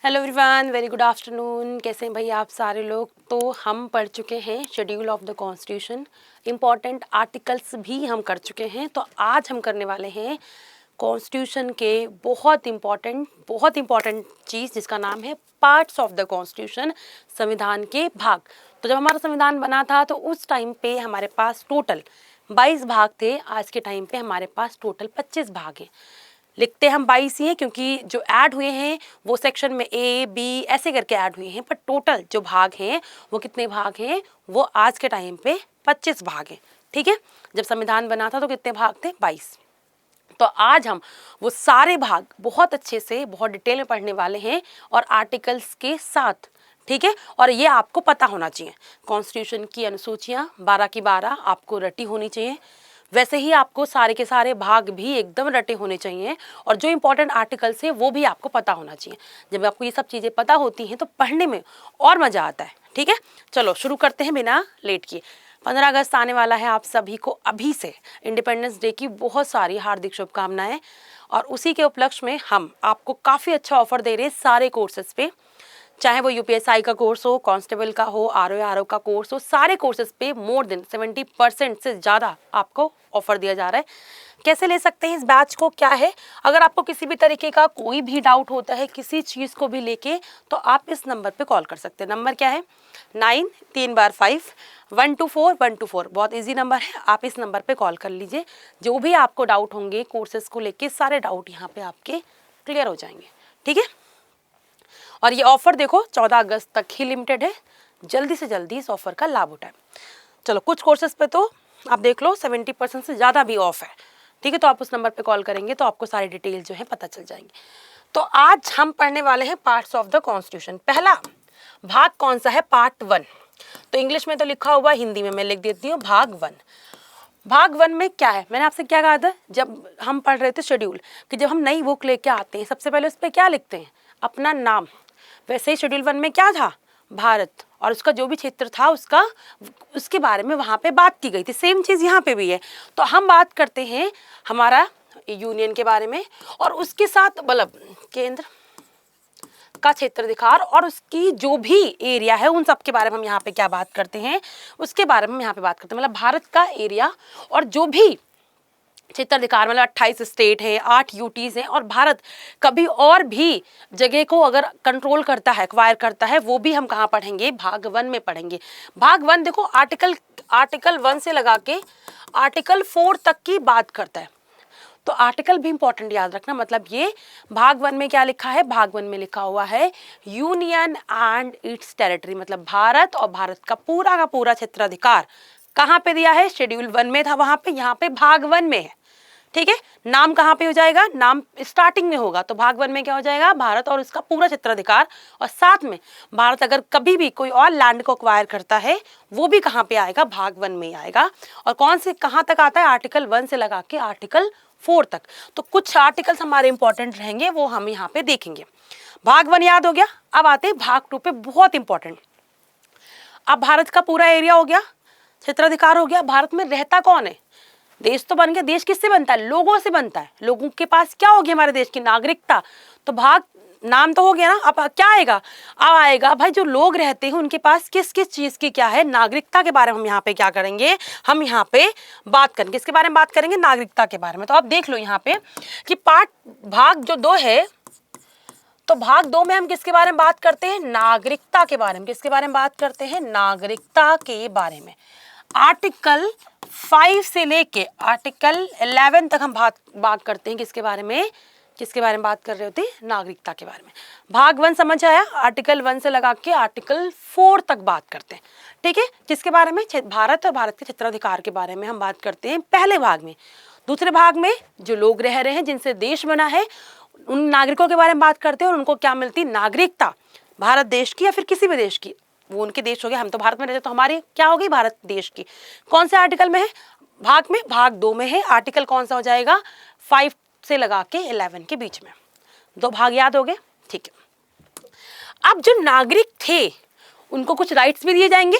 Hello everyone, very good afternoon. कैसे हैं भाई आप सारे लोग। तो हम पढ़ चुके हैं schedule of the constitution, important articles भी हम कर चुके हैं। तो आज हम करने वाले हैं कॉन्स्टिट्यूशन के बहुत इम्पॉर्टेंट चीज़ जिसका नाम है पार्ट्स ऑफ द कॉन्स्टिट्यूशन, संविधान के भाग। तो जब हमारा संविधान बना था तो उस टाइम पे हमारे पास टोटल 22 भाग थे। आज के टाइम पे हमारे पास टोटल 25 भाग हैं। लिखते हम 22 ही हैं क्योंकि जो ऐड हुए हैं वो सेक्शन में ए बी ऐसे करके ऐड हुए हैं, पर टोटल जो भाग हैं वो कितने भाग हैं, वो आज के टाइम पे 25 भाग हैं। ठीक है, जब संविधान बना था तो कितने भाग थे, 22। तो आज हम वो सारे भाग बहुत अच्छे से बहुत डिटेल में पढ़ने वाले हैं और आर्टिकल्स के साथ। ठीक है, और ये आपको पता होना चाहिए। कॉन्स्टिट्यूशन की अनुसूचियाँ 12 की 12 आपको रटी होनी चाहिए। वैसे ही आपको सारे के सारे भाग भी एकदम रटे होने चाहिए और जो इंपॉर्टेंट आर्टिकल्स है वो भी आपको पता होना चाहिए। जब आपको ये सब चीज़ें पता होती हैं तो पढ़ने में और मज़ा आता है। ठीक है, चलो शुरू करते हैं बिना लेट किए। 15 अगस्त आने वाला है, आप सभी को अभी से इंडिपेंडेंस डे की बहुत सारी हार्दिक शुभकामनाएं। और उसी के उपलक्ष्य में हम आपको काफ़ी अच्छा ऑफर दे रहे हैं सारे कोर्सेज पे, चाहे वो यूपीएसआई का कोर्स हो, कांस्टेबल का हो, आरओ का कोर्स हो, सारे कोर्सेज पे मोर देन 70% से ज़्यादा आपको ऑफर दिया जा रहा है। कैसे ले सकते हैं इस बैच को, क्या है, अगर आपको किसी भी तरीके का कोई भी डाउट होता है किसी चीज़ को भी लेके, तो आप इस नंबर पे कॉल कर सकते हैं। नंबर क्या है, 935124 बहुत इजी नंबर है। आप इस नंबर पे कॉल कर लीजिए। जो भी आपको डाउट होंगे कोर्सेज को लेके, सारे डाउट यहाँ पे आपके क्लियर हो जाएंगे। ठीक है, और ये ऑफर देखो 14 अगस्त तक ही लिमिटेड है। जल्दी से जल्दी इस ऑफर का लाभ उठाएं। चलो, कुछ कोर्सेज पे तो आप देख लो 70% से ज़्यादा भी ऑफ है। ठीक है, तो आप उस नंबर पे कॉल करेंगे तो आपको सारी डिटेल जो है पता चल जाएंगी। तो आज हम पढ़ने वाले हैं पार्ट्स ऑफ द कॉन्स्टिट्यूशन। पहला भाग कौन सा है, पार्ट 1। तो इंग्लिश में तो लिखा हुआ, हिंदी में मैं लिख देती हूँ भाग 1। भाग 1 में क्या है, मैंने आपसे क्या कहा था जब हम पढ़ रहे थे शेड्यूल, कि जब हम नई बुक लेके आते हैं सबसे पहले उस पर क्या लिखते हैं, अपना नाम। वैसे ही शेड्यूल 1 में क्या था, भारत और उसका जो भी क्षेत्र था उसके बारे में वहाँ पे बात की गई थी। सेम चीज़ यहाँ पे भी है। तो हम बात करते हैं हमारा यूनियन के बारे में और उसके साथ मतलब केंद्र का क्षेत्राधिकार और उसकी जो भी एरिया है उन सब के बारे में हम यहाँ पे क्या बात करते हैं, उसके बारे में यहाँ पे बात करते हैं। मतलब भारत का एरिया और जो भी क्षेत्राधिकार, मतलब 28 स्टेट है, 8 यूटीज हैं, और भारत कभी और भी जगह को अगर कंट्रोल करता है, एक्वायर करता है, वो भी हम कहाँ पढ़ेंगे, भाग 1 में पढ़ेंगे। भाग 1 देखो आर्टिकल 1 से लगा के आर्टिकल 4 तक की बात करता है। तो आर्टिकल भी इंपॉर्टेंट याद रखना। मतलब ये भाग 1 में क्या लिखा है, भाग 1 में लिखा हुआ है यूनियन एंड इट्स टेरिटरी, मतलब भारत और भारत का पूरा क्षेत्राधिकार कहाँ पे दिया है, शेड्यूल 1 में था वहां पे, यहाँ पे भाग 1 में है। ठीक है, नाम कहाँ पे हो जाएगा, नाम स्टार्टिंग में होगा। तो भाग 1 में क्या हो जाएगा, भारत और उसका पूरा क्षेत्राधिकार, और साथ में भारत अगर कभी भी कोई और लैंड को एक्वायर करता है वो भी कहाँ पे आएगा, भाग 1 में ही आएगा। और कौन से कहाँ तक आता है, आर्टिकल 1 से लगा के आर्टिकल 4 तक। तो कुछ आर्टिकल्स हमारे इंपॉर्टेंट रहेंगे, वो हम यहाँ पे देखेंगे। भाग 1 याद हो गया। अब आते हैं भाग 2 पे, बहुत इंपॉर्टेंट। अब भारत का पूरा एरिया हो गया, क्षेत्राधिकार हो गया, भारत में रहता कौन है, देश तो बन गया। देश किससे बनता है, लोगों से बनता है। लोगों के पास क्या होगी, हमारे देश की नागरिकता। तो भाग नाम तो हो गया ना, अब क्या आएगा, अब आएगा भाई जो लोग रहते हैं उनके पास किस किस चीज की क्या है, नागरिकता के बारे में हम यहाँ पे क्या करेंगे, हम यहाँ पे बात करेंगे। किसके बारे में बात करेंगे, नागरिकता के बारे में। तो आप देख लो यहाँ पे कि भाग जो 2 है, तो भाग 2 में हम किसके बारे में बात करते हैं, नागरिकता के बारे में। किसके बारे में बात करते हैं, नागरिकता के बारे में। आर्टिकल 5 से लेके आर्टिकल 11 तक हम बात करते हैं किसके बारे में, बात कर रहे होते हैं, नागरिकता के बारे में। भाग 1 समझ आया, आर्टिकल 1 से लगा के आर्टिकल 4 तक बात करते हैं। ठीक है, किसके बारे में, भारत और भारत के क्षेत्राधिकार के बारे में हम बात करते हैं पहले भाग में। दूसरे भाग में जो लोग रह रहे हैं, जिनसे देश बना है, उन नागरिकों के बारे में बात करते हैं और उनको क्या मिलती, नागरिकता, भारत देश की या फिर किसी भी देश की। वो उनके देश हो गए, हम तो भारत में रहते तो हमारी क्या होगी, भारत देश की। कौन से आर्टिकल में है, भाग में, भाग 2 में है। आर्टिकल कौन सा हो जाएगा, 5 से लगा के 11 के बीच में। 2 भाग याद हो गए। ठीक है, अब जो नागरिक थे उनको कुछ राइट्स भी दिए जाएंगे,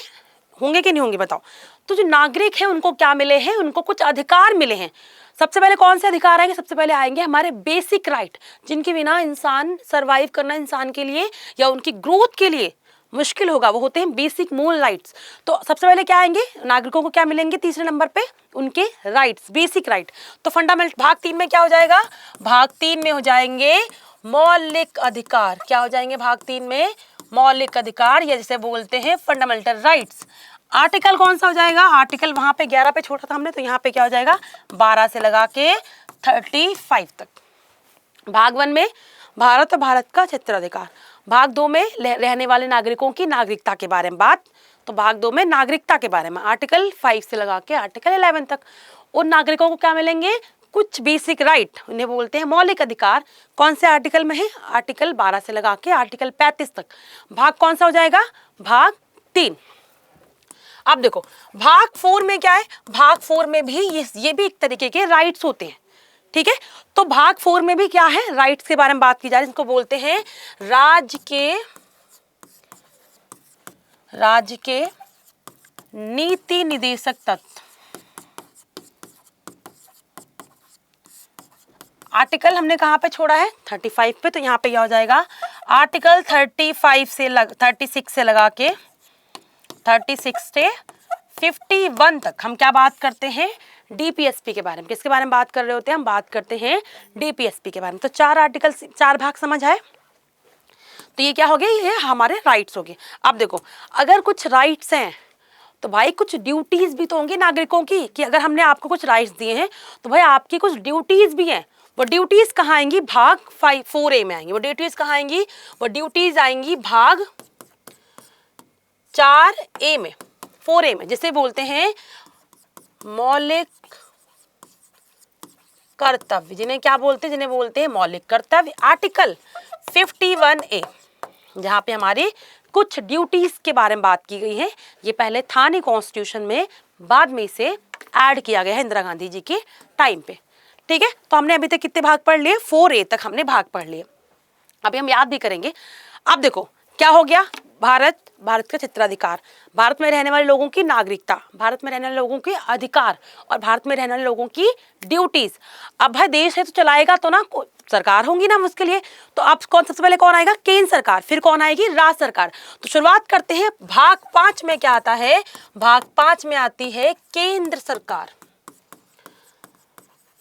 होंगे कि नहीं होंगे बताओ। तो जो नागरिक है उनको क्या मिले हैं, उनको कुछ अधिकार मिले हैं। सबसे पहले कौन से अधिकार आएंगे? सबसे पहले आएंगे हमारे बेसिक राइट, जिनके बिना इंसान सरवाइव करना इंसान के लिए या उनकी ग्रोथ के लिए मुश्किल होगा, वो होते हैं बेसिक मूल राइट्स। तो सबसे पहले क्या आएंगे? नागरिकों को क्या मिलेंगे तीसरे नंबर पे? उनके राइट्स, बेसिक राइट। तो फंडामेंटल भाग 3 में क्या हो जाएगा? भाग 3 में हो जाएंगे मौलिक अधिकार। क्या हो जाएंगे भाग 3 में? मौलिक अधिकार, या जिसे बोलते हैं फंडामेंटल राइट्स। आर्टिकल कौन सा हो जाएगा? आर्टिकल वहां पे 11 पे छोड़ा था हमने, तो यहाँ पे क्या हो जाएगा? 12 से लगा के 35 तक। भाग 1 में भारत और भारत का क्षेत्राधिकार। भाग 2 में रहने वाले नागरिकों की नागरिकता के बारे में बात। तो भाग 2 में नागरिकता के बारे में आर्टिकल 5 से लगा के आर्टिकल 11 तक। उन नागरिकों को क्या मिलेंगे? कुछ बेसिक राइट, उन्हें बोलते हैं मौलिक अधिकार। कौन से आर्टिकल में है? आर्टिकल 12 से लगा के आर्टिकल 35 तक। भाग कौन सा हो जाएगा? भाग 3। अब देखो भाग 4 में क्या है? भाग 4 में भी ये भी एक तरीके के राइट्स होते हैं, ठीक है। तो भाग 4 में भी क्या है? राइट्स के बारे में बात की जा रही है, इसको बोलते हैं राज्य के नीति निदेशक तत्व। आर्टिकल हमने कहाँ पे छोड़ा है? 35 पे। तो यहाँ पे क्या हो जाएगा? आर्टिकल 36 से लगा के 36 से 51 तक हम क्या बात करते हैं? डीपीएसपी के बारे में। किसके बारे में बात कर रहे होते हैं? हम बात करते हैं डीपीएसपी के बारे में। तो 4 आर्टिकल, 4 भाग समझ आए। तो ये क्या हो गया? ये हमारे राइट्स हो गए। अब देखो अगर कुछ राइट्स हैं तो भाई कुछ ड्यूटीज भी तो होंगी नागरिकों की, कि अगर हमने आपको कुछ राइट्स दिए हैं तो भाई आपकी कुछ ड्यूटीज भी हैं। वो ड्यूटीज कहाँ आएंगी? भाग 4A में आएंगी। वो ड्यूटीज कहाँ आएंगी? वो ड्यूटीज आएंगी भाग 4A में, 4A में, जिसे बोलते हैं मौलिक कर्तव्य। जिन्हें क्या बोलते हैं? जिन्हें बोलते हैं मौलिक कर्तव्य। आर्टिकल 51A, जहाँ पे हमारी कुछ ड्यूटीज के बारे में बात की गई है। ये पहले था नहीं कॉन्स्टिट्यूशन में, बाद में इसे ऐड किया गया है इंदिरा गांधी जी के टाइम पे, ठीक है। तो हमने अभी तक कितने भाग पढ़ लिए? 4A तक हमने भाग पढ़ लिए। अभी हम याद भी करेंगे। अब देखो क्या हो गया? भारत का क्षेत्राधिकार, भारत में रहने वाले लोगों की नागरिकता, भारत में रहने वाले लोगों के अधिकार और भारत में रहने वाले लोगों की ड्यूटीज। अब भाई देश है तो चलाएगा तो ना सरकार होंगी ना उसके लिए। तो अब सबसे पहले कौन आएगा? केंद्र सरकार। फिर कौन आएगी? राज्य सरकार। तो शुरुआत करते हैं भाग 5 में। क्या आता है? भाग 5 में आती है केंद्र सरकार।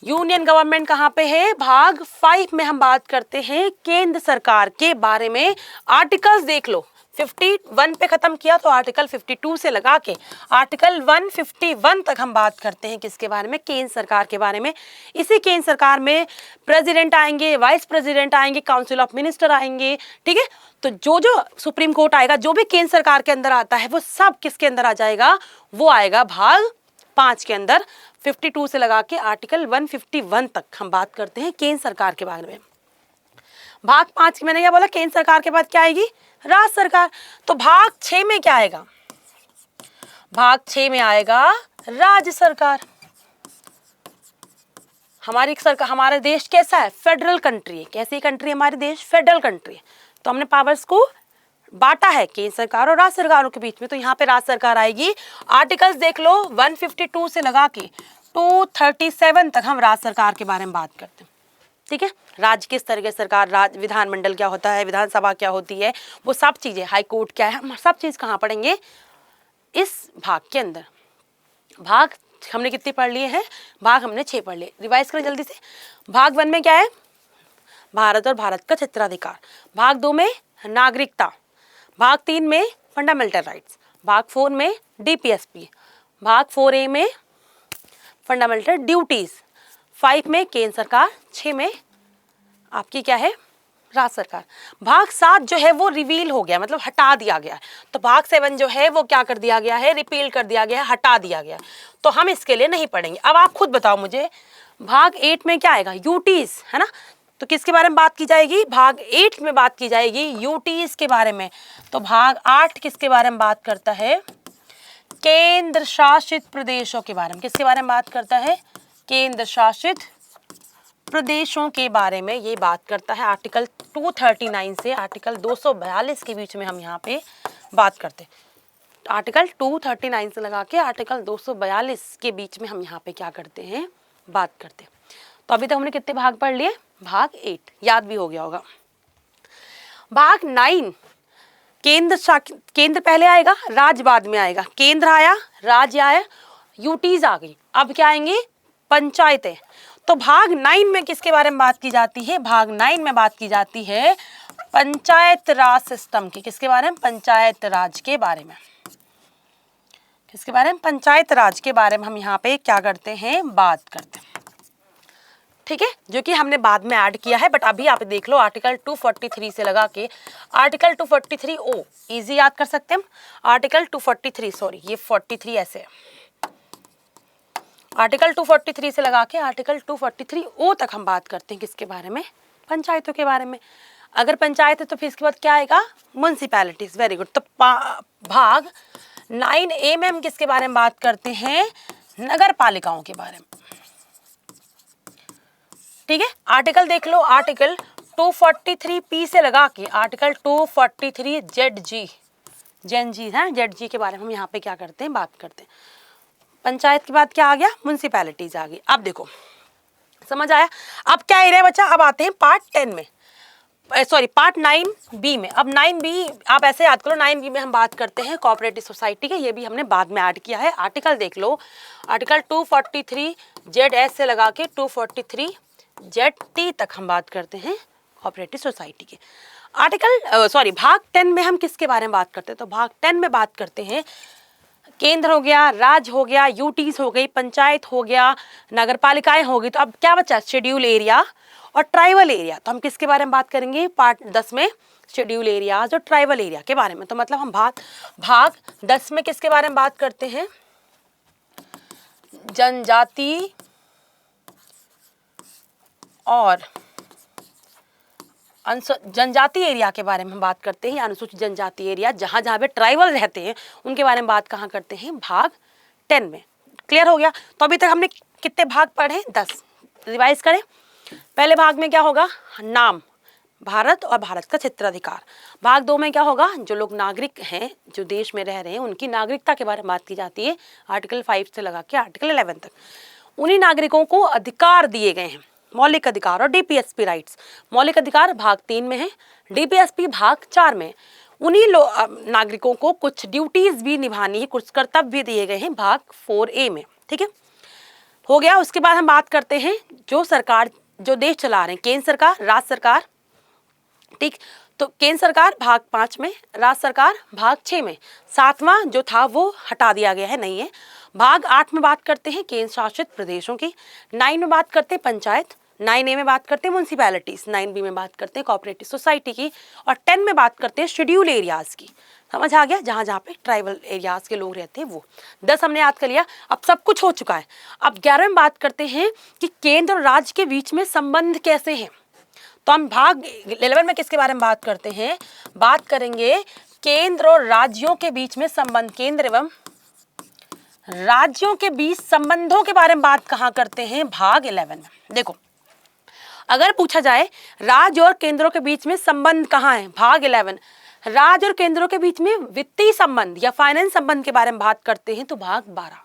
यूनियन गवर्नमेंट कहाँ पे है? भाग 5 में हम बात करते हैं केंद्र सरकार के बारे में। आर्टिकल्स देख लो, 51 पे खत्म किया तो आर्टिकल 52 से लगा के आर्टिकल 151 तक हम बात करते हैं किसके बारे में? केंद्र सरकार के बारे में। इसी केंद्र सरकार में प्रेसिडेंट आएंगे, वाइस प्रेसिडेंट आएंगे, काउंसिल ऑफ मिनिस्टर आएंगे, ठीक है। तो जो सुप्रीम कोर्ट आएगा, जो भी केंद्र सरकार के अंदर आता है, वो सब किसके अंदर आ जाएगा? वो आएगा भाग 5 के अंदर। 52 से लगा के आर्टिकल 151 तक हम बात करते हैं केंद्र सरकार के बारे में। भाग 5 मैंने क्या बोला? केंद्र सरकार के बाद क्या आएगी? राज्य सरकार। तो भाग 6 में क्या आएगा? भाग 6 में आएगा राज्य सरकार। हमारी सरकार, हमारा देश कैसा है? फेडरल कंट्री है। कैसी कंट्री है हमारे देश? फेडरल कंट्री है। तो हमने पावर्स को बांटा है केंद्र सरकार और राज्य सरकारों के बीच में। तो यहाँ पे राज्य सरकार आएगी। आर्टिकल्स देख लो, 152 से लगा के 237 तक हम राज्य सरकार के बारे में बात करते हैं, ठीक है। राज्य किस तरह के सरकार, राज्य विधानमंडल क्या होता है, विधानसभा क्या होती है, वो सब चीजें, हाई कोर्ट क्या है, हम सब चीज कहाँ पढ़ेंगे? इस भाग के अंदर। भाग हमने कितने पढ़ लिए हैं? भाग हमने 6 पढ़ लिए। रिवाइज करें जल्दी से। भाग 1 में क्या है? भारत और भारत का क्षेत्राधिकार। भाग 2 में नागरिकता। भाग 3 में फंडामेंटल राइट्स। भाग 4 में डीपीएसपी। भाग 4A में फंडामेंटल ड्यूटीज। 5 में केंद्र सरकार। 6 में आपकी क्या है? राज्य सरकार। भाग 7 जो है वो रिवील हो गया, मतलब हटा दिया गया। तो भाग 7 जो है वो क्या कर दिया गया है? रिपील कर दिया गया, हटा दिया गया। तो हम इसके लिए नहीं पढ़ेंगे। अब आप खुद बताओ मुझे, भाग 8 में क्या आएगा? यूटीज, है ना। तो किसके बारे में बात की जाएगी? भाग 8 में बात की जाएगी यूटीज के बारे में। तो भाग 8 किसके बारे में बात करता है? केंद्र शासित प्रदेशों के बारे में। किसके बारे में बात करता है? केंद्र शासित प्रदेशों के बारे में ये बात करता है। आर्टिकल 239 से आर्टिकल 242 के बीच में हम यहाँ पे बात करते हैं। आर्टिकल 239 से लगा के आर्टिकल 242 के बीच में हम यहाँ पे क्या करते हैं? बात करते हैं। तो अभी तक हमने कितने भाग पढ़ लिए? भाग 8, याद भी हो गया होगा। भाग 9, केंद्र पहले आएगा, राज्य बाद में आएगा। केंद्र आया, राज्य आया, यूटीज आ गई, अब क्या आएंगे? पंचायतें। तो भाग 9 में किसके बारे में बात की जाती है? भाग 9 में बात की जाती है पंचायत राज सिस्टम की। किसके बारे में? पंचायत राज के बारे में। किसके बारे में? पंचायत राज के बारे में हम यहाँ पे क्या करते हैं? बात करते हैं, ठीक है, जो कि हमने बाद में ऐड किया है। बट अभी आप देख लो, आर्टिकल 243 से लगा के आर्टिकल 243 ओ इजी याद कर सकते हैं हम। आर्टिकल 243, सॉरी ये 43 ऐसे है, आर्टिकल 243 से लगा के आर्टिकल 243 ओ तक हम बात करते हैं किसके बारे में? पंचायतों के बारे में। अगर पंचायत है तो फिर इसके बाद क्या आएगा? म्युनिसिपैलिटीज। Very good. तो भाग 9A में हम किसके बारे में बात करते हैं? नगर पालिकाओं के बारे में, ठीक है। आर्टिकल देख लो, आर्टिकल 243P से लगा के आर्टिकल 243 ZG है, ZG के बारे में हम यहाँ पे क्या करते हैं? बात करते हैं। पंचायत के बाद क्या आ गया? म्युनिसिपैलिटीज आ गई। अब देखो, समझ आया? अब क्या एरिया बचा? अब आते हैं पार्ट 10 में, सॉरी पार्ट 9B में। अब 9B आप ऐसे याद करो, 9B में हम बात करते हैं कोऑपरेटिव सोसाइटी के। ये भी हमने बाद में ऐड किया है। आर्टिकल देख लो, आर्टिकल 243 ZS से लगा के 243 ZT तक हम बात करते हैं कोऑपरेटिव सोसाइटी के। आर्टिकल भाग 10 में हम किसके बारे में बात करते हैं? तो भाग 10 में बात करते हैं केंद्र हो गया, राज्य हो गया, यूटीज हो गई, पंचायत हो गया, नगर पालिकाएं हो गई। तो अब क्या बचा? शेड्यूल एरिया और ट्राइबल एरिया। तो हम किसके बारे में बात करेंगे पार्ट 10 में? शेड्यूल एरियाज और ट्राइबल एरिया के बारे में। तो मतलब हम भाग 10 में किसके बारे में बात करते हैं? जनजाति और जनजाति एरिया के बारे में हम बात करते हैं, अनुसूचित जनजाति एरिया, जहां जहां पे ट्राइबल रहते हैं उनके बारे में बात कहाँ करते हैं? भाग 10 में। क्लियर हो गया? तो अभी तक हमने कितने भाग पढ़े? 10। रिवाइज करें। पहले भाग में क्या होगा? नाम, भारत और भारत का क्षेत्राधिकार। भाग 2 में क्या होगा? जो लोग नागरिक हैं, जो देश में रह रहे हैं, उनकी नागरिकता के बारे में बात की जाती है, आर्टिकल 5 से लगा के आर्टिकल 11 तक। उन्हीं नागरिकों को अधिकार दिए गए हैं, मौलिक अधिकार और डीपीएसपी राइट्स। मौलिक अधिकार भाग 3 में है, डीपीएसपी भाग 4 में। उन्हीं नागरिकों को कुछ ड्यूटीज भी निभानी है, कुछ कर्तव्य भी दिए गए हैं भाग 4A में, ठीक है, हो गया। उसके बाद हम बात करते हैं जो सरकार, जो देश चला रहे हैं, केंद्र सरकार, राज्य सरकार, ठीक। तो केंद्र सरकार भाग 5 में, राज्य सरकार भाग 6 में। 7वां जो था वो हटा दिया गया है, नहीं है। भाग 8 में बात करते हैं केंद्र शासित प्रदेशों की, 9 में बात करते हैं पंचायत, 9A में बात करते हैं म्युनिसिपैलिटीज, 9B में बात करते हैं कोऑपरेटिव सोसाइटी की, और 10 में बात करते हैं शेड्यूल एरियाज की। समझ आ गया? जहाँ जहाँ पे ट्राइबल एरियाज के लोग रहते हैं वो। 10 हमने याद कर लिया। अब सब कुछ हो चुका है। अब 11 में बात करते हैं कि केंद्र और राज्य के बीच में संबंध कैसे हैं। तो हम भाग 11 में किसके बारे में बात करते हैं? बात करेंगे केंद्र और राज्यों के बीच में संबंध, केंद्र एवं राज्यों के बीच संबंधों के बारे में बात कहाँ करते हैं? भाग 11 में। देखो, अगर पूछा जाए राज्य और केंद्रों के बीच में संबंध कहाँ है? भाग 11। राज्य और केंद्रों के बीच में वित्तीय संबंध या फाइनेंस संबंध के बारे में बात करते हैं तो भाग 12।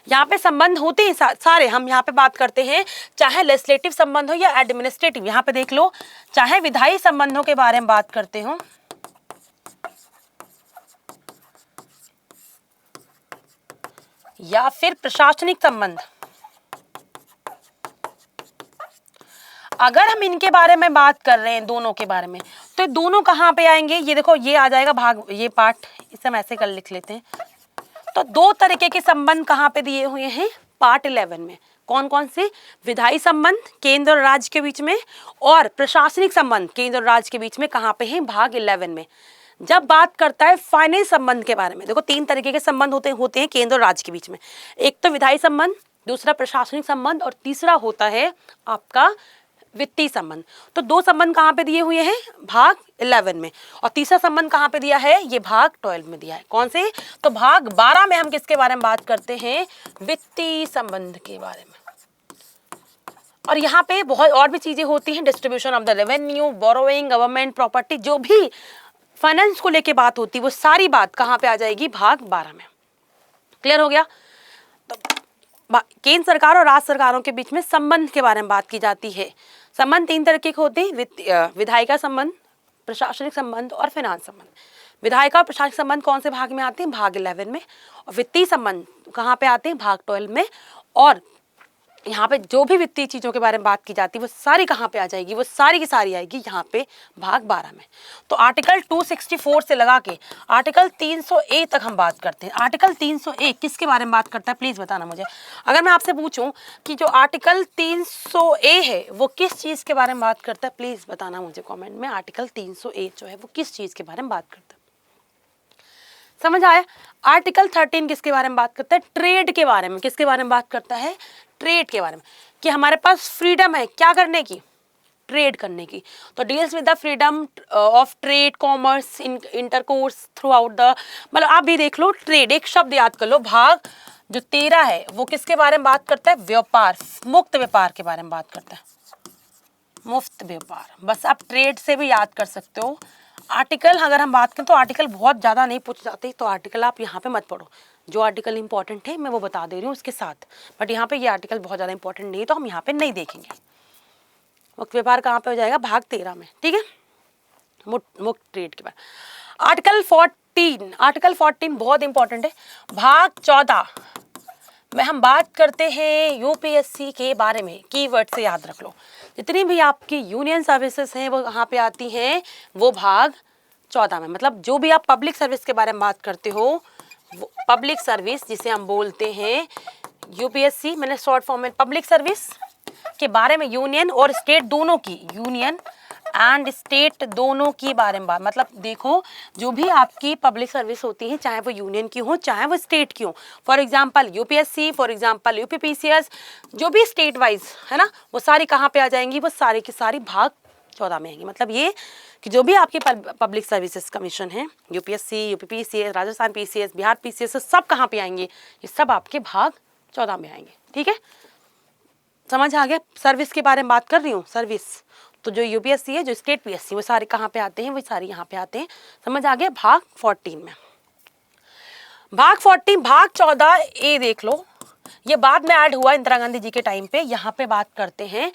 यहाँ पे संबंध होते हैं सारे, हम यहाँ पे बात करते हैं, चाहे लेजिस्लेटिव संबंध हो या एडमिनिस्ट्रेटिव। यहाँ पे देख लो, चाहे विधायी संबंधों के बारे में बात करते हो या फिर प्रशासनिक संबंध, अगर हम इनके बारे में बात कर रहे हैं, दोनों के बारे में, तो दोनों कहाँ पे आएंगे? ये देखो, ये आ जाएगा भाग, ये पार्ट इसे हम ऐसे कर लिख लेते हैं। तो दो तरीके के संबंध कहाँ पे दिए हुए हैं? पार्ट 11 में। कौन कौन से? विधायी संबंध केंद्र और राज्य के बीच में, और प्रशासनिक संबंध केंद्र और राज्य के बीच में कहाँ पे है? भाग 11 में। जब बात करता है फाइनेंस संबंध के बारे में, देखो 3 तरीके के संबंध होते हैं केंद्र और राज्य के बीच में। एक तो विधायी संबंध, दूसरा प्रशासनिक संबंध, और तीसरा होता है आपका वित्तीय संबंध। तो 2 संबंध कहाँ पे दिए हुए हैं? भाग 11 में। और तीसरा संबंध कहाँ पे दिया है? ये भाग 12 में दिया है। कौन से? तो भाग 12 में हम किसके बारे में बात करते हैं? वित्तीय संबंध के बारे में। और यहाँ पे बहुत और भी चीजें होती हैं, distribution of the revenue, borrowing, government property, जो भी फाइनेंस को लेके बात होती है वो सारी बात कहाँ पे आ जाएगी? भाग 12 में। क्लियर हो गया? तो केंद्र सरकार और राज्य सरकारों के बीच में संबंध के बारे में बात की जाती है। संबंध 3 तरीके के होते हैं, विधायिका संबंध, प्रशासनिक संबंध और फाइनेंस संबंध। विधायिका और प्रशासनिक संबंध कौन से भाग में आते हैं? भाग 11 में। और वित्तीय संबंध कहाँ पे आते हैं? भाग 12 में। और यहाँ पे जो भी वित्तीय चीज़ों के बारे में बात की जाती है वो सारी कहाँ पे आ जाएगी? वो सारी की सारी आएगी यहाँ पे भाग 12 में। तो आर्टिकल 264 से लगा के आर्टिकल 300A तक हम बात करते हैं। आर्टिकल 300A किसके बारे में बात करता है, प्लीज़ बताना मुझे। अगर मैं आपसे पूछूं कि जो आर्टिकल 300A है वो किस चीज़ के बारे में बात करता है, प्लीज़ बताना मुझे कॉमेंट में। आर्टिकल 300A जो है वो किस चीज़ के बारे में बात करता है, समझ आया? आर्टिकल 13 किसके बारे में बात करता है? ट्रेड के बारे में। किसके बारे में बात करता है? ट्रेड के बारे में, कि हमारे पास फ्रीडम है क्या करने की? ट्रेड करने की। तो deals with the freedom of trade, commerce, intercourse through out the, मतलब आप भी देख लो, ट्रेड एक शब्द याद कर लो। भाग जो 13 है वो किसके बारे में बात करता है? व्यापार, मुक्त व्यापार के बारे में बात करता है। मुफ्त व्यापार, बस आप ट्रेड से भी याद कर सकते हो। आर्टिकल अगर हम बात करें तो आर्टिकल बहुत ज़्यादा नहीं पूछ जाते, तो आर्टिकल आप यहाँ पे मत पढ़ो। जो आर्टिकल इंपॉर्टेंट है मैं वो बता दे रही हूँ उसके साथ, बट यहाँ पे ये आर्टिकल बहुत ज़्यादा इंपॉर्टेंट नहीं है तो हम यहाँ पे नहीं देखेंगे। मुक्त व्यापार कहाँ पे हो जाएगा? भाग 13 में, ठीक है, मुक्त ट्रेड के बाद। आर्टिकल 14 बहुत इंपॉर्टेंट है। भाग 14 में हम बात करते हैं यूपीएससी के बारे में। कीवर्ड से याद रख लो, जितनी भी आपकी यूनियन सर्विसेज हैं वो कहाँ पे आती हैं? वो भाग 14 में। मतलब जो भी आप पब्लिक सर्विस के बारे में बात करते हो, वो पब्लिक सर्विस जिसे हम बोलते हैं यूपीएससी, मैंने शॉर्ट फॉर्म में पब्लिक सर्विस के बारे में यूनियन और स्टेट दोनों की, यूनियन एंड स्टेट दोनों की बारे में बात, मतलब देखो जो भी आपकी पब्लिक सर्विस होती है, चाहे वो यूनियन की हो चाहे वो स्टेट की हो, for example UPSC, for example UPPCS, जो भी स्टेट वाइज है ना, वो सारी कहाँ पे आ जाएंगी? वो सारी की सारी भाग 14 में आएंगी। मतलब ये कि जो भी आपकी पब्लिक सर्विसेज कमीशन है, UPSC, UPPCS, Rajasthan PCS, Bihar PCS, सब कहाँ पे आएंगे? ये सब आपके भाग 14 में आएंगे, ठीक है, समझ आ गया? सर्विस के बारे में बात कर रही हूँ, सर्विस। तो जो यूपीएससी है, जो स्टेट पीएससी, वो सारे कहाँ पे आते हैं? वो सारे यहाँ पे आते हैं, समझ आ गया? भाग 14 में। भाग 14, भाग 14A देख लो, ये बाद में ऐड हुआ इंदिरा गांधी जी के टाइम पे। यहाँ पे बात करते हैं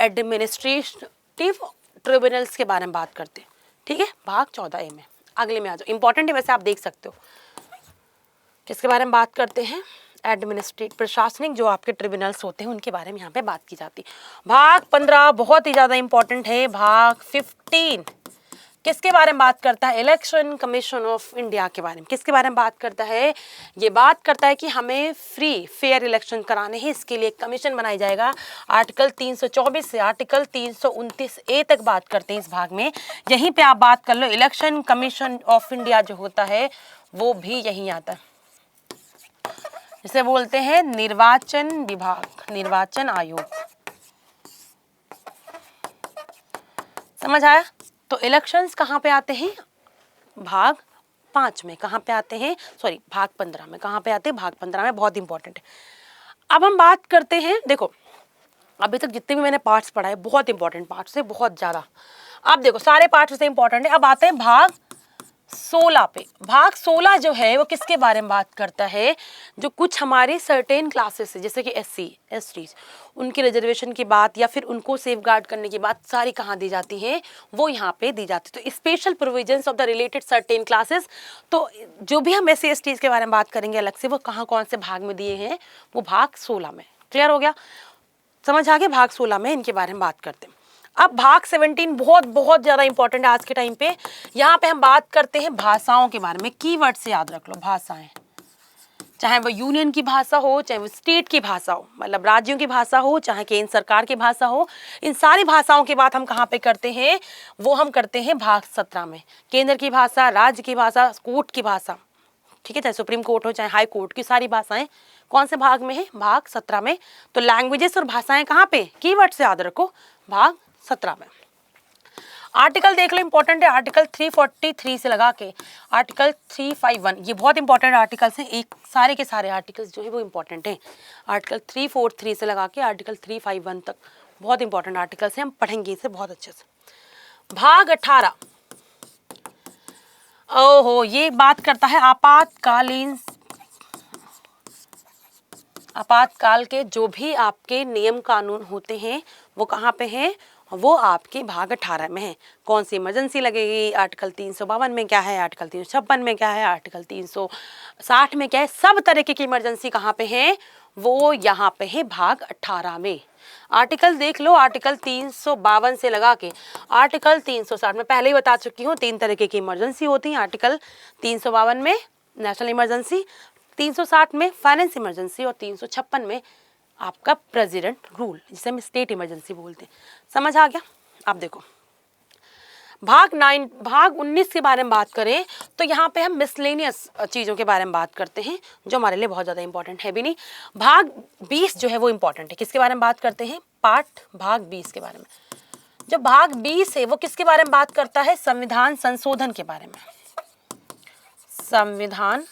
एडमिनिस्ट्रेटिव ट्रिब्यूनल्स के बारे में बात करते हैं, ठीक है, भाग 14A में। अगले में आ जाओ, इंपॉर्टेंट है वैसे, आप देख सकते हो किसके बारे में बात करते हैं? एडमिनिस्ट्रेटिव, प्रशासनिक जो आपके ट्रिब्यूनल्स होते हैं उनके बारे में यहाँ पे बात की जाती है। भाग 15 बहुत ही ज़्यादा इंपॉर्टेंट है। भाग 15 किसके बारे में बात करता है? इलेक्शन कमीशन ऑफ इंडिया के बारे में। किसके बारे में बात करता है? ये बात करता है कि हमें फ्री फेयर इलेक्शन कराने हैं, इसके लिए एक कमीशन बनाई जाएगा। आर्टिकल 324 से आर्टिकल 329A तक बात करते हैं इस भाग में। यहीं पे आप बात कर लो, इलेक्शन कमीशन ऑफ इंडिया जो होता है वो भी यहीं आता है, जिसे बोलते हैं निर्वाचन विभाग, निर्वाचन आयोग, समझ आया? तो इलेक्शंस कहाँ पे आते हैं? भाग 5 में। कहाँ पे आते हैं? सॉरी, भाग 15 में। कहाँ पे आते हैं? भाग 15 में, बहुत इंपॉर्टेंट है। अब हम बात करते हैं, देखो अभी तक जितने भी मैंने पार्ट्स पढ़ाए बहुत इंपॉर्टेंट पार्ट्स है, बहुत ज़्यादा। अब देखो सारे पार्ट्स से इंपॉर्टेंट है। अब आते हैं भाग 16 पे। भाग 16 जो है वो किसके बारे में बात करता है? जो कुछ हमारे सर्टेन क्लासेस है, जैसे कि एससी एसटी, उनकी रिजर्वेशन की बात या फिर उनको सेफगार्ड करने की बात सारी कहाँ दी जाती है? वो यहाँ पे दी जाती है। तो special provisions of the related certain classes, तो जो भी हम एससी एसटी के बारे में बात करेंगे अलग से, वो कहाँ कौन से भाग में दिए हैं? वो भाग 16 में। क्लियर हो गया? समझ आ गया? भाग 16 में इनके बारे में बात करते हैं। अब भाग 17 बहुत बहुत ज़्यादा इंपॉर्टेंट है आज के टाइम पे। यहाँ पे हम बात करते हैं भाषाओं के बारे में। कीवर्ड से याद रख लो, भाषाएं, चाहे वो यूनियन की भाषा हो, चाहे वो स्टेट की भाषा हो, मतलब राज्यों की भाषा हो, चाहे केंद्र सरकार की भाषा हो, इन सारी भाषाओं की बात हम कहाँ पे करते हैं? वो हम करते हैं भाग 17 में। केंद्र की भाषा, राज्य की भाषा, कोर्ट की भाषा, ठीक है, चाहे सुप्रीम कोर्ट हो चाहे हाई कोर्ट की सारी भाषाएं कौन से भाग में है? भाग 17 में। तो लैंग्वेजेस और भाषाएं कहाँ पे? कीवर्ड से याद रखो, भाग 17 में। आर्टिकल देख लो, इंपॉर्टेंट है। आर्टिकल 343 से लगा के आर्टिकल 351, ये बहुत इंपॉर्टेंट आर्टिकल्स हैं। एक सारे के सारे आर्टिकल्स जो है वो इंपॉर्टेंट हैं। आर्टिकल 343 से लगा के आर्टिकल 351 तक बहुत इंपॉर्टेंट आर्टिकल्स हैं, हम पढ़ेंगे इसे बहुत अच्छे से। भाग 18, ओहो, ये बात करता है आपातकालीन आपातकाल के जो भी आपके नियम कानून होते हैं वो कहाँ पे हैं, वो आपके भाग 18 में है। कौन सी इमरजेंसी लगेगी, आर्टिकल 352 में क्या है, आर्टिकल 356 में क्या है, आर्टिकल 360 में क्या है, सब तरीके की इमरजेंसी कहाँ पे है, वो यहाँ पे है भाग 18 में। आर्टिकल देख लो, आर्टिकल 352 से लगा के आर्टिकल 360 में पहले ही बता चुकी हूँ 3 तरीके की इमरजेंसी होती है। आर्टिकल 352 में नेशनल इमरजेंसी, 360 में फाइनेंस इमरजेंसी और 356 में आपका प्रेसिडेंट रूल, जिसे हम स्टेट इमरजेंसी बोलते हैं। समझ आ गया? अब देखो भाग 19 के बारे में बात करें तो यहाँ पे हम मिसलेनियस चीज़ों के बारे में बात करते हैं जो हमारे लिए बहुत ज़्यादा इंपॉर्टेंट है भी नहीं। भाग 20 जो है वो इंपॉर्टेंट है। किसके बारे में बात करते हैं? भाग 20 के बारे में। जो भाग 20 है वो किसके बारे में बात करता है? संविधान संशोधन के बारे में। संविधान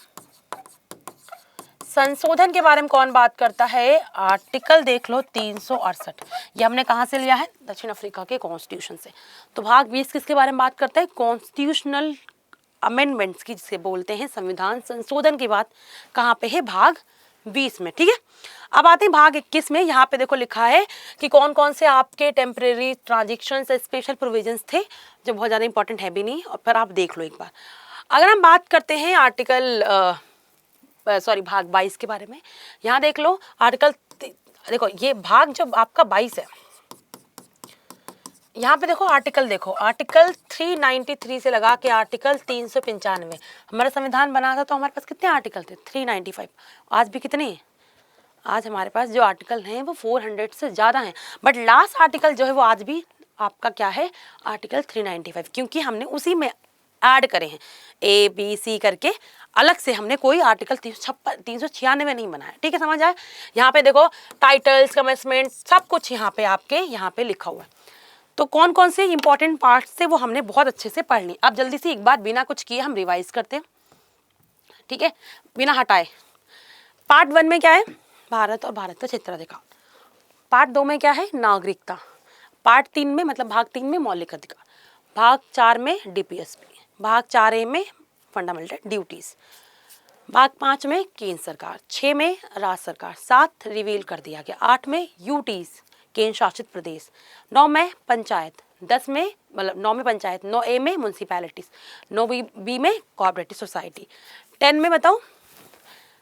संशोधन के बारे में कौन बात करता है? आर्टिकल देख लो 368। ये हमने कहाँ से लिया है? दक्षिण अफ्रीका के कॉन्स्टिट्यूशन से। तो भाग 20 किसके बारे में बात करता है? कॉन्स्टिट्यूशनल अमेंडमेंट्स की जिसे बोलते हैं, संविधान संशोधन की बात कहाँ पे है? भाग 20 में। ठीक है, अब आते हैं भाग 21 में। यहाँ पे देखो लिखा है कि कौन कौन से आपके टेम्परेरी ट्रांजिशन स्पेशल प्रोविजंस थे जो बहुत ज़्यादा इंपॉर्टेंट है भी नहीं, और फिर आप देख लो एक बार। अगर हम बात करते हैं भाग 22 के बारे में, यहाँ देख लो आर्टिकल, देखो ये भाग जो आपका 22 है, यहाँ पे देखो आर्टिकल 393 से लगा के आर्टिकल 395। हमारा संविधान बना था तो हमारे पास कितने आर्टिकल थे? 395। आज भी कितने हैं? आज हमारे पास जो आर्टिकल हैं वो 400 से ज़्यादा हैं, बट लास्ट आर्टिकल जो है वो आज भी आपका क्या है? आर्टिकल 395, क्योंकि हमने उसी में ऐड करे हैं A B C करके, अलग से हमने कोई आर्टिकल 396 नहीं बनाया। ठीक है, समझ आए? यहाँ पे देखो टाइटल्स, कमेंसमेंट, सब कुछ यहाँ पे आपके यहाँ पे लिखा हुआ है। तो कौन कौन से इंपॉर्टेंट पार्ट्स थे वो हमने बहुत अच्छे से पढ़ ली। अब जल्दी से एक बार बिना कुछ किए हम रिवाइज करते हैं। ठीक है, बिना हटाए। पार्ट 1 में क्या है? भारत और भारत का क्षेत्राधिकार। पार्ट 2 में क्या है? नागरिकता। पार्ट 3 में मतलब भाग 3 में मौलिक अधिकार। भाग 4 में DPSP। भाग 4A में फंडामेंटल ड्यूटीज। भाग 5 में केंद्र सरकार। 6 में राज्य सरकार। 7 रिवील कर दिया गया। 8 में यूटीज केंद्र शासित प्रदेश। 9 में पंचायत। 10 में मतलब 9 में पंचायत। 9A में म्यूनसिपैलिटीज। 9B में कोऑपरेटिव सोसाइटी। 10 में बताओ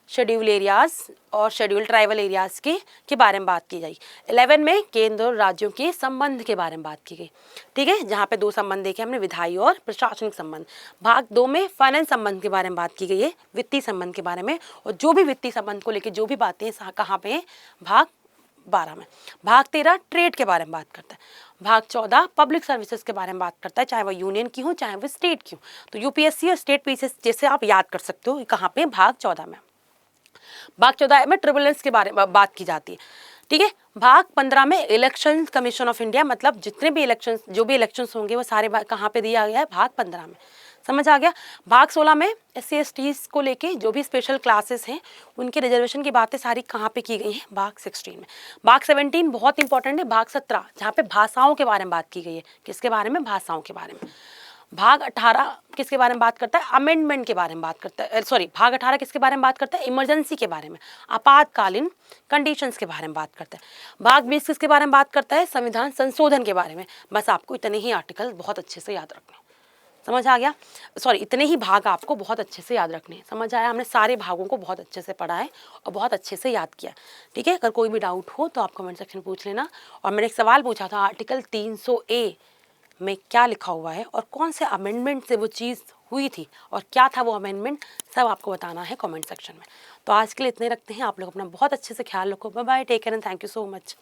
शेड्यूल एरियाज और शेड्यूल ट्राइबल एरियाज के बारे में बात की जाएगी। 11 में केंद्र और राज्यों के संबंध के बारे में बात की गई। ठीक है, जहाँ पे 2 संबंध देखे हमने, विधायी और प्रशासनिक संबंध। भाग 2 में फाइनेंस संबंध के बारे में बात की गई है, वित्तीय संबंध के बारे में, और जो भी वित्तीय संबंध को लेकर जो भी बातें हैं कहाँ पे है? भाग 12 में। भाग 13 ट्रेड के बारे में बात करता है। भाग 14 पब्लिक सर्विसेज के बारे में बात करता है, चाहे वो यूनियन की हो चाहे वो स्टेट की हो। तो यूपीएससी और स्टेट पीसीएस जैसे आप याद कर सकते हो, कहाँ पे? भाग 14 में। भाग 14 में ट्रिब्यूनल्स के बारे में बात की जाती है। ठीक है, भाग 15 में इलेक्शन कमीशन ऑफ इंडिया, मतलब जितने भी इलेक्शन जो भी इलेक्शंस होंगे वो सारे कहाँ पे दिया गया है? भाग 15 में। समझ आ गया? भाग 16 में SC/STs को लेके जो भी स्पेशल क्लासेस हैं उनके रिजर्वेशन की बातें सारी कहाँ पे की गई हैं? भाग 16 में। भाग 17 बहुत इंपॉर्टेंट है, भाग 17, जहाँ पे भाषाओं के बारे में बात की गई है। किसके बारे में? भाषाओं के बारे में। भाग 18 किसके बारे में बात करता है? अमेंडमेंट के बारे में बात करता है। भाग 18 किसके बारे में बात करता है? इमरजेंसी के बारे में, आपातकालीन कंडीशंस के बारे में बात करता है। भाग 20 किसके बारे में बात करता है? संविधान संशोधन के बारे में। बस आपको इतने ही आर्टिकल बहुत अच्छे से याद रखने। समझ आ गया? इतने ही भाग आपको बहुत अच्छे से याद रखने हैं। समझ आया? हमने सारे भागों को बहुत अच्छे से पढ़ा है और बहुत अच्छे से याद किया। ठीक है, अगर कोई भी डाउट हो तो आप कमेंट सेक्शन में पूछ लेना। और मैंने एक सवाल पूछा था, आर्टिकल 300A में क्या लिखा हुआ है और कौन से अमेंडमेंट से वो चीज़ हुई थी और क्या था वो अमेंडमेंट, सब आपको बताना है कमेंट सेक्शन में। तो आज के लिए इतने रखते हैं। आप लोग अपना बहुत अच्छे से ख्याल रखो। Bye bye, take care and thank you so much.